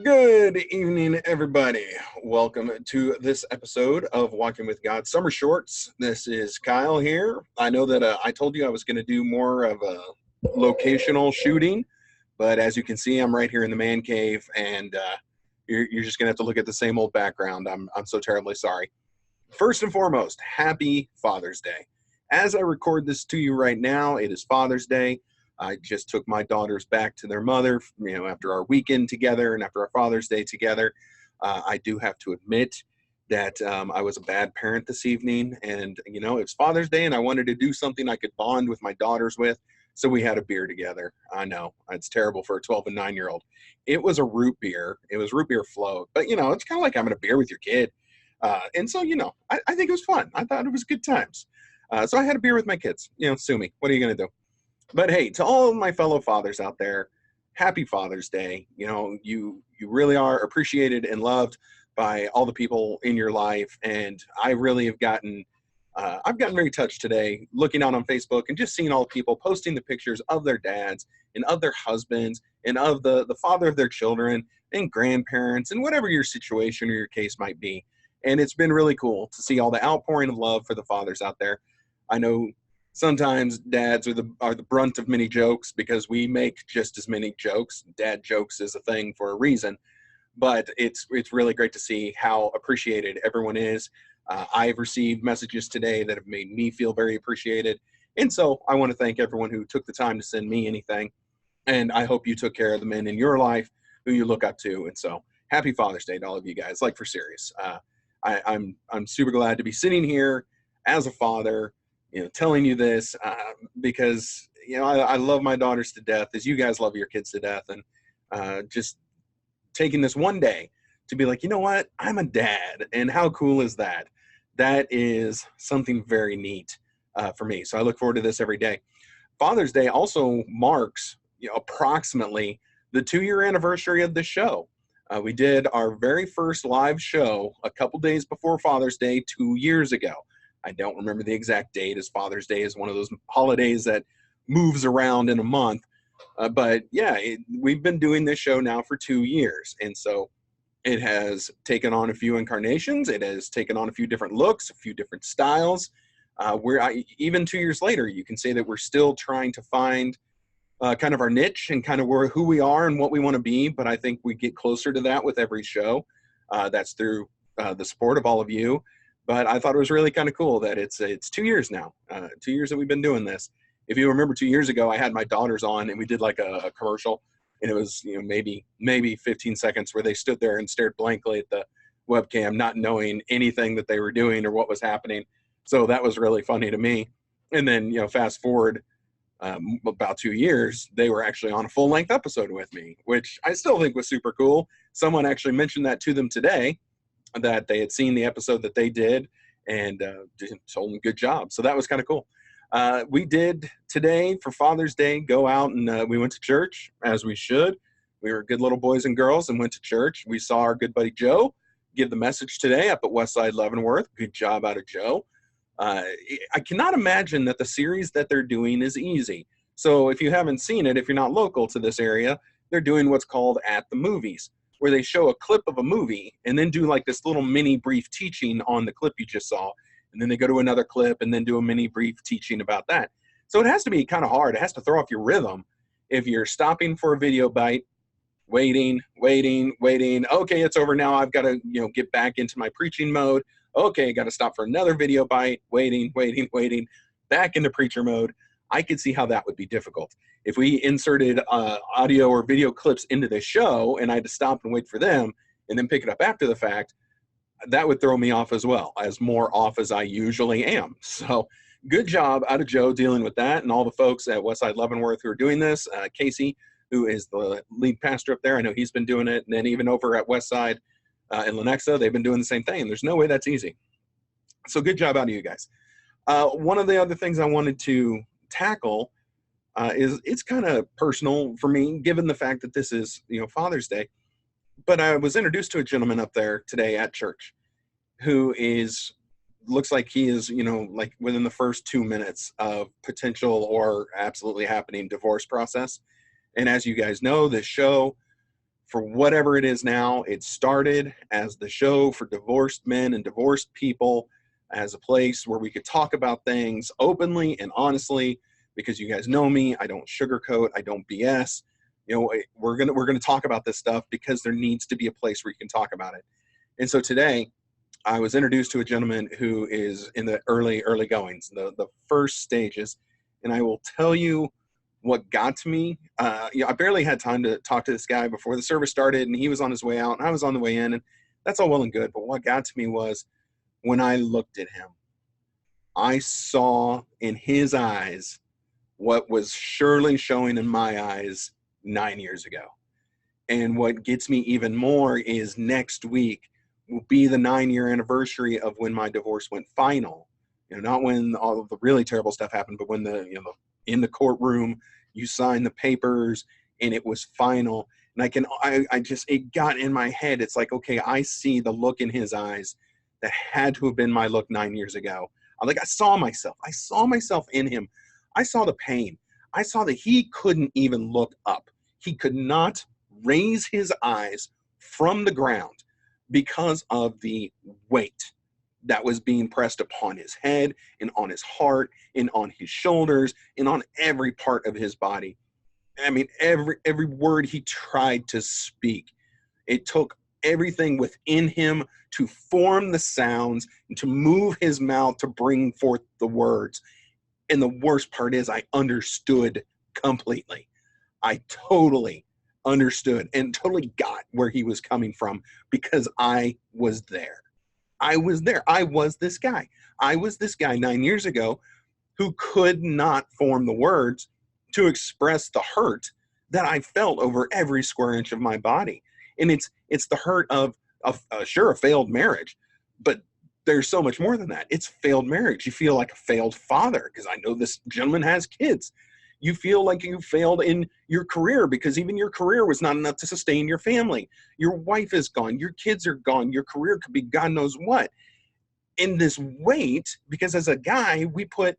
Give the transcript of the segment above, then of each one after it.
Good evening, everybody. Welcome to this episode of Walking with God Summer Shorts. This is Kyle here. I know that I told you I was going to do more of a locational shooting, but as you can see, I'm right here in the man cave, and you're just going to have to look at the same old background. I'm so terribly sorry. First and foremost, happy Father's Day. As I record this to you right now, it is Father's Day. I just took my daughters back to their mother, after our weekend together and after our Father's Day together. I do have to admit that I was a bad parent this evening, and it's Father's Day, and I wanted to do something I could bond with my daughters with, so we had a beer together. I know it's terrible for a 12 and 9-year-old. It was a root beer. It was root beer float, but it's kind of like having a beer with your kid. And so, I think it was fun. I thought it was good times. So I had a beer with my kids. Sue me. What are you going to do? But hey, to all of my fellow fathers out there, happy Father's Day. You really are appreciated and loved by all the people in your life. And I really have gotten, I've gotten very touched today looking out on Facebook and just seeing all the people posting the pictures of their dads and of their husbands and of the father of their children and grandparents and whatever your situation or your case might be. And it's been really cool to see all the outpouring of love for the fathers out there. I know sometimes dads are the brunt of many jokes because we make just as many jokes. Dad jokes is a thing for a reason, but it's really great to see how appreciated everyone is. I've received messages today that have made me feel very appreciated, and so I want to thank everyone who took the time to send me anything. And I hope you took care of the men in your life who you look up to. And so, happy Father's Day to all of you guys. Like, for serious. I'm super glad to be sitting here as a father, telling you this because I love my daughters to death, as you guys love your kids to death, and just taking this one day to be like, you know what, I'm a dad, and how cool is that? That is something very neat for me. So I look forward to this every day. Father's Day also marks approximately the 2-year anniversary of the show. We did our very first live show a couple days before Father's Day 2 years ago. I don't remember the exact date, as Father's Day is one of those holidays that moves around in a month. But yeah, we've been doing this show now for 2 years. And so it has taken on a few incarnations. It has taken on a few different looks, a few different styles. Even 2 years later, you can say that we're still trying to find kind of our niche and kind of who we are and what we want to be. But I think we get closer to that with every show. That's through the support of all of you. But I thought it was really kind of cool that it's 2 years now, 2 years that we've been doing this. If you remember 2 years ago, I had my daughters on and we did like a commercial, and it was maybe 15 seconds where they stood there and stared blankly at the webcam, not knowing anything that they were doing or what was happening. So that was really funny to me. And then fast forward about 2 years, they were actually on a full-length episode with me, which I still think was super cool. Someone actually mentioned that to them today, that they had seen the episode that they did and told them good job. So that was kind of cool. We did today for Father's Day go out and we went to church, as we should. We were good little boys and girls and went to church. We saw our good buddy Joe give the message today up at Westside Leavenworth. Good job out of Joe. I cannot imagine that the series that they're doing is easy. So if you haven't seen it, if you're not local to this area, they're doing what's called At the Movies, where they show a clip of a movie and then do like this little mini brief teaching on the clip you just saw. And then they go to another clip and then do a mini brief teaching about that. So it has to be kind of hard. It has to throw off your rhythm. If you're stopping for a video bite, waiting. Okay, it's over now. I've got to, get back into my preaching mode. Okay, I got to stop for another video bite, waiting, back into preacher mode. I could see how that would be difficult. If we inserted audio or video clips into the show and I had to stop and wait for them and then pick it up after the fact, that would throw me off as well, as more off as I usually am. So good job out of Joe dealing with that, and all the folks at Westside Leavenworth who are doing this. Casey, who is the lead pastor up there, I know he's been doing it. And then even over at Westside in Lenexa, they've been doing the same thing. And there's no way that's easy. So good job out of you guys. One of the other things I wanted to tackle is it's kind of personal for me, given the fact that this is, Father's Day. But I was introduced to a gentleman up there today at church who is looks like he is, like within the first 2 minutes of potential or absolutely happening divorce process. And as you guys know, this show, for whatever it is now, it started as the show for divorced men and divorced people, as a place where we could talk about things openly and honestly, because you guys know me, I don't sugarcoat, I don't BS. We're gonna talk about this stuff because there needs to be a place where you can talk about it. And so today, I was introduced to a gentleman who is in the early goings, the first stages, and I will tell you what got to me. I barely had time to talk to this guy before the service started, and he was on his way out, and I was on the way in, and that's all well and good. But what got to me was when I looked at him, I saw in his eyes what was surely showing in my eyes 9 years ago. And what gets me even more is next week will be the 9-year anniversary of when my divorce went final. Not when all of the really terrible stuff happened, but when in the courtroom, you signed the papers and it was final. And it got in my head. It's like, okay, I see the look in his eyes that had to have been my look 9 years ago. I saw myself in him. I saw the pain. I saw that he couldn't even look up. He could not raise his eyes from the ground because of the weight that was being pressed upon his head and on his heart and on his shoulders and on every part of his body. I mean, every word he tried to speak, it took everything within him to form the sounds and to move his mouth to bring forth the words. And the worst part is I understood completely. I totally understood and totally got where he was coming from because I was there. I was there. I was this guy. I was this guy 9 years ago who could not form the words to express the hurt that I felt over every square inch of my body. And it's the hurt of a failed marriage, but there's so much more than that. It's failed marriage. You feel like a failed father because I know this gentleman has kids. You feel like you failed in your career because even your career was not enough to sustain your family. Your wife is gone. Your kids are gone. Your career could be God knows what. In this weight, because as a guy, we put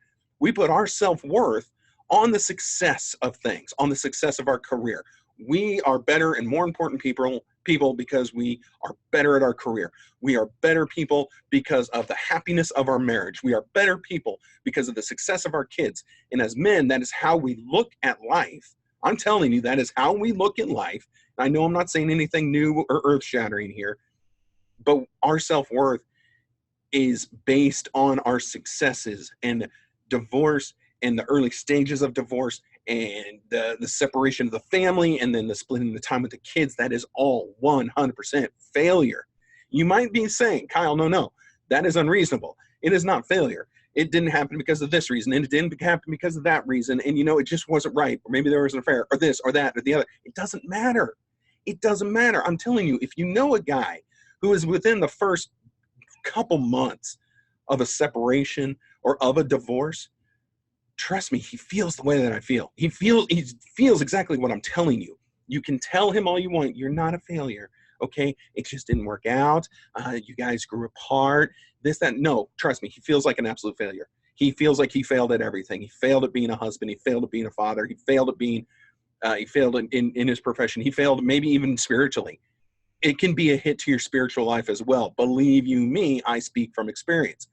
our self-worth on the success of things, on the success of our career. We are better and more important people because we are better at our career. We are better people because of the happiness of our marriage. We are better people because of the success of our kids. And as men, that is how we look at life. I'm telling you, that is how we look at life. I know I'm not saying anything new or earth-shattering here, but our self-worth is based on our successes, and divorce and the early stages of divorce and the separation of the family and then the splitting the time with the kids, that is all 100% failure. You might be saying, Kyle, no, that is unreasonable. It is not failure. It didn't happen because of this reason, and it didn't happen because of that reason, and it just wasn't right, or maybe there was an affair, or this, or that, or the other. It doesn't matter. It doesn't matter. I'm telling you, if you know a guy who is within the first couple months of a separation or of a divorce, trust me, he feels the way that I feel. He feels exactly what I'm telling you. You can tell him all you want. You're not a failure. Okay, it just didn't work out. You guys grew apart. This, that. No, trust me, he feels like an absolute failure. He feels like he failed at everything. He failed at being a husband. He failed at being a father. He failed at being. He failed in his profession. He failed maybe even spiritually. It can be a hit to your spiritual life as well. Believe you me, I speak from experience.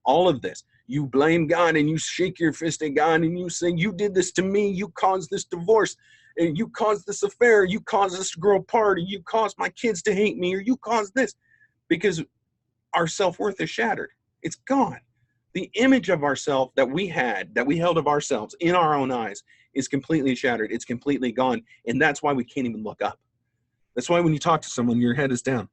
All of this, you blame God and you shake your fist at God and you say, you did this to me, you caused this divorce, and you caused this affair, you caused us to grow apart, you caused my kids to hate me, or you caused this, because our self-worth is shattered. It's gone. The image of ourselves that we held of ourselves in our own eyes is completely shattered. It's completely gone. And that's why we can't even look up. That's why when you talk to someone, your head is down.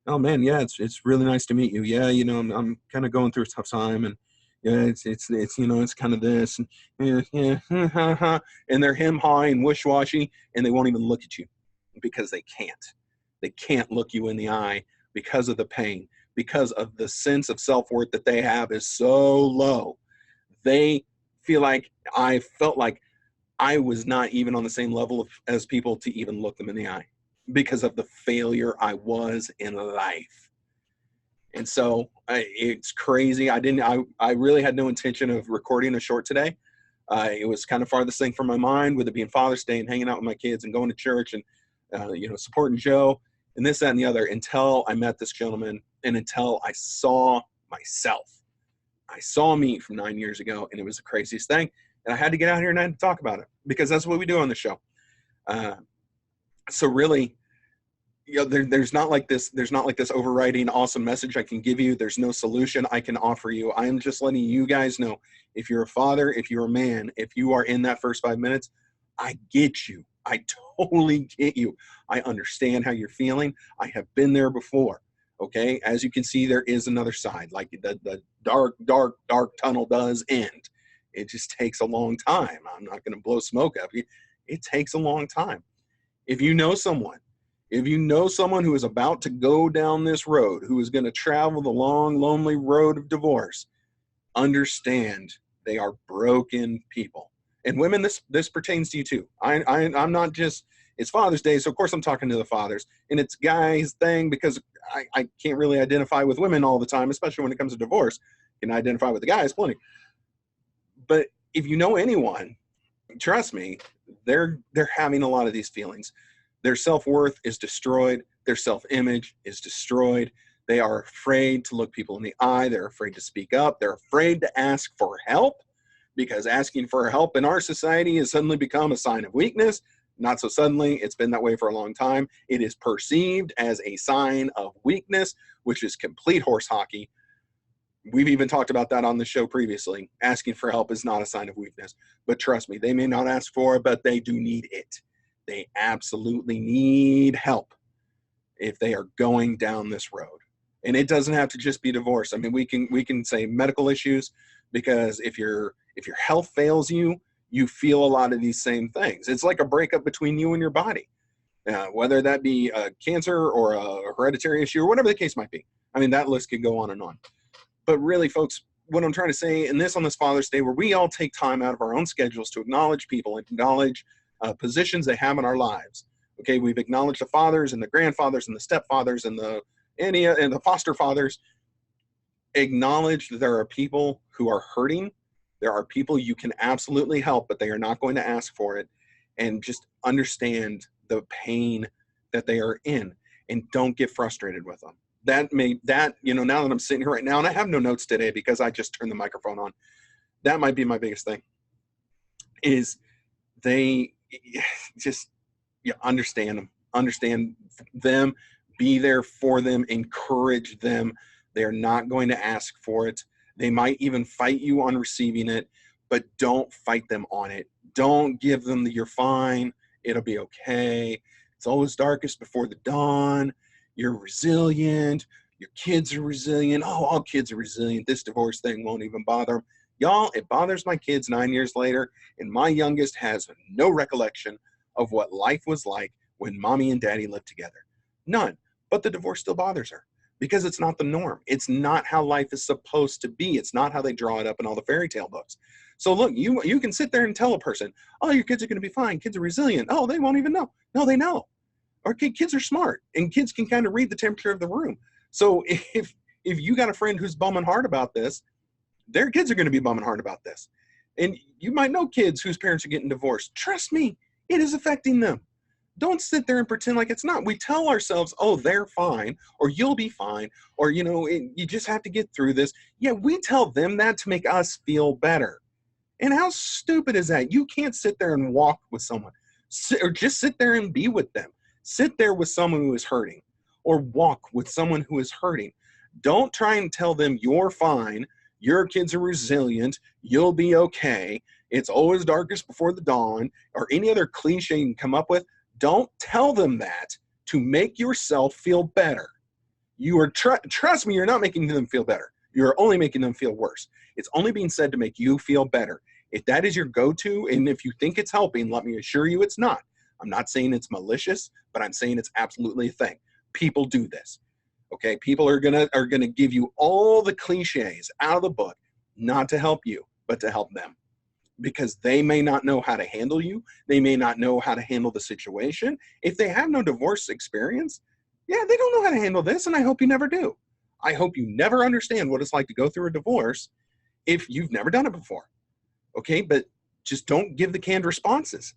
Oh man, yeah, it's really nice to meet you. Yeah, I'm kind of going through a tough time, and yeah, it's kind of this, and yeah, and they're hem-high and wish-washy, and they won't even look at you because they can't. They can't look you in the eye because of the pain, because of the sense of self-worth that they have is so low. They feel like I felt like I was not even on the same level as people to even look them in the eye, because of the failure I was in life. And so it's crazy. I really had no intention of recording a short today. It was kind of farthest thing from my mind, with it being Father's Day and hanging out with my kids and going to church and, supporting Joe and this, that, and the other, until I met this gentleman and until I saw myself. I saw me from 9 years ago, and it was the craziest thing. And I had to get out here and I had to talk about it, because that's what we do on the show. So really, there's not like this overriding awesome message I can give you. There's no solution I can offer you. I am just letting you guys know, if you're a father, if you're a man, if you are in that first 5 minutes, I get you. I totally get you. I understand how you're feeling. I have been there before. Okay. As you can see, there is another side. Like the dark tunnel does end. It just takes a long time. I'm not going to blow smoke up you. It takes a long time. If you know someone who is about to go down this road, who is going to travel the long, lonely road of divorce, understand they are broken people. And women, this pertains to you too. I'm not just, it's Father's Day, so of course I'm talking to the fathers. And it's guys' thing, because I can't really identify with women all the time, especially when it comes to divorce. I can identify with the guys plenty. But if you know anyone, trust me, they're having a lot of these feelings. Their self-worth is destroyed. Their self-image is destroyed. They are afraid to look people in the eye. They're afraid to speak up. They're afraid to ask for help, because asking for help in our society has suddenly become a sign of weakness. Not so suddenly. It's been that way for a long time. It is perceived as a sign of weakness, which is complete horse hockey. We've even talked about that on the show previously. Asking for help is not a sign of weakness. But trust me, they may not ask for it, but they do need it. They absolutely need help if they are going down this road. And it doesn't have to just be divorce. I mean, we can say medical issues, because if your health fails you, you feel a lot of these same things. It's like a breakup between you and your body, whether that be a cancer or a hereditary issue or whatever the case might be. I mean, that list could go on and on. But really, folks, what I'm trying to say on this Father's Day, where we all take time out of our own schedules to acknowledge people and acknowledge positions they have in our lives. Okay, we've acknowledged the fathers and the grandfathers and the stepfathers and the foster fathers. Acknowledge that there are people who are hurting. There are people you can absolutely help, but they are not going to ask for it. And just understand the pain that they are in, and don't get frustrated with them. Now that I'm sitting here right now, and I have no notes today because I just turned the microphone on, that might be my biggest thing, is they just understand them, be there for them, encourage them. They're not going to ask for it. They might even fight you on receiving it, but don't fight them on it. Don't give them the "you're fine, it'll be okay, it's always darkest before the dawn, you're resilient, your kids are resilient, oh, all kids are resilient, this divorce thing won't even bother them." Y'all, it bothers my kids 9 years later, and my youngest has no recollection of what life was like when mommy and daddy lived together. None. But the divorce still bothers her, because it's not the norm. It's not how life is supposed to be. It's not how they draw it up in all the fairy tale books. So look, you can sit there and tell a person, "Oh, your kids are going to be fine. Kids are resilient." Oh, they won't even know. No, they know. Or kids are smart, and kids can kind of read the temperature of the room. So if you got a friend who's bumming hard about this, their kids are going to be bumming hard about this. And you might know kids whose parents are getting divorced. Trust me, it is affecting them. Don't sit there and pretend like it's not. We tell ourselves, "Oh, they're fine," or "you'll be fine," or, you just have to get through this. Yeah, we tell them that to make us feel better. And how stupid is that? You can't sit there and walk with someone, or just sit there and be with them. Sit there with someone who is hurting, or walk with someone who is hurting. Don't try and tell them you're fine, your kids are resilient, you'll be okay, it's always darkest before the dawn, or any other cliche you can come up with. Don't tell them that to make yourself feel better. You are trust me, you're not making them feel better. You're only making them feel worse. It's only being said to make you feel better. If that is your go-to, and if you think it's helping, let me assure you it's not. I'm not saying it's malicious, but I'm saying it's absolutely a thing. People do this. Okay, people are gonna give you all the cliches out of the book, not to help you, but to help them. Because they may not know how to handle you. They may not know how to handle the situation. If they have no divorce experience, yeah, they don't know how to handle this, and I hope you never do. I hope you never understand what it's like to go through a divorce if you've never done it before. Okay, but just don't give the canned responses.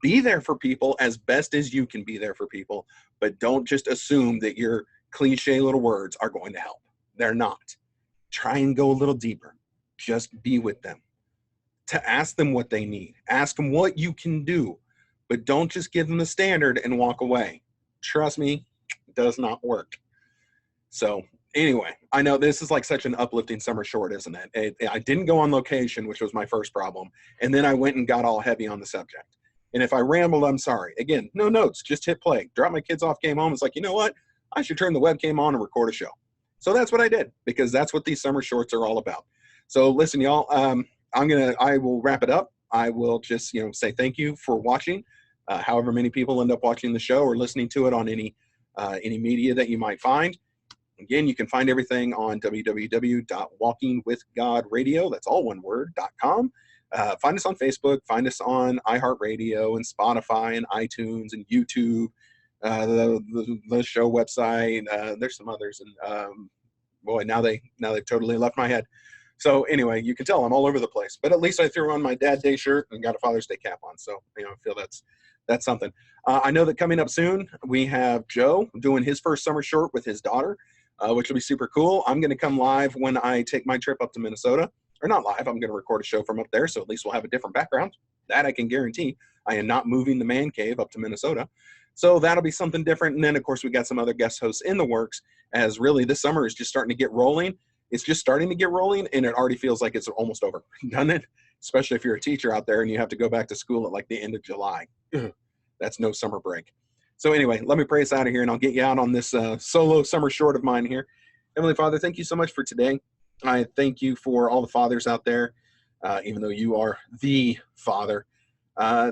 Be there for people as best as you can be there for people, but don't just assume that your cliche little words are going to help. They're not. Try and go a little deeper. Just be with them. To ask them what they need. Ask them what you can do, but don't just give them the standard and walk away. Trust me, it does not work. So anyway, I know this is like such an uplifting summer short, isn't it? I didn't go on location, which was my first problem, and then I went and got all heavy on the subject. And if I rambled, I'm sorry. Again, no notes, just hit play. Dropped my kids off, came home. It's like, you know what? I should turn the webcam on and record a show. So that's what I did, because that's what these summer shorts are all about. So listen, y'all, I will wrap it up. I will just, say thank you for watching. However many people end up watching the show or listening to it on any media that you might find. Again, you can find everything on www.walkingwithgodradio. That's all one word, .com. Find us on Facebook, find us on iHeartRadio and Spotify and iTunes and YouTube, the show website. There's some others, and boy, now they've totally left my head. So anyway, you can tell I'm all over the place, but at least I threw on my Dad Day shirt and got a Father's Day cap on. So I feel that's something. I know that coming up soon we have Joe doing his first summer short with his daughter, which will be super cool. I'm going to come live when I take my trip up to Minnesota. Or not live, I'm going to record a show from up there, so at least we'll have a different background. That I can guarantee. I am not moving the man cave up to Minnesota. So that'll be something different. And then, of course, we got some other guest hosts in the works, as really this summer is just starting to get rolling. It's just starting to get rolling, and it already feels like it's almost over, doesn't it? Especially if you're a teacher out there and you have to go back to school at like the end of July. That's no summer break. So anyway, let me pray us out of here, and I'll get you out on this solo summer short of mine here. Heavenly Father, thank you so much for today. I thank you for all the fathers out there, even though you are the father.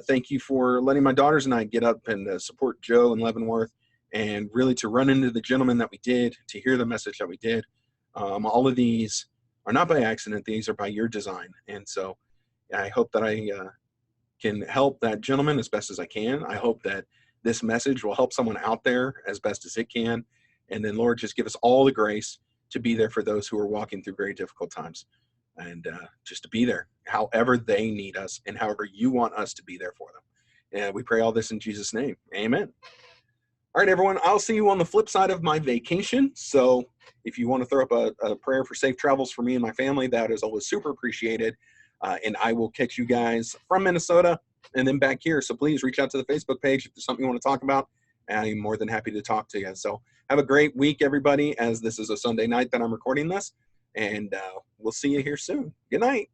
Thank you for letting my daughters and I get up and support Joe and Leavenworth, and really to run into the gentleman that we did, to hear the message that we did. All of these are not by accident. These are by your design. And so I hope that I can help that gentleman as best as I can. I hope that this message will help someone out there as best as it can. And then, Lord, just give us all the grace to be there for those who are walking through very difficult times, and just to be there however they need us and however you want us to be there for them. And we pray all this in Jesus' name. Amen. All right, everyone, I'll see you on the flip side of my vacation. So if you want to throw up a prayer for safe travels for me and my family, that is always super appreciated. And I will catch you guys from Minnesota and then back here. So please reach out to the Facebook page if there's something you want to talk about. I'm more than happy to talk to you. So have a great week, everybody, as this is a Sunday night that I'm recording this. And we'll see you here soon. Good night.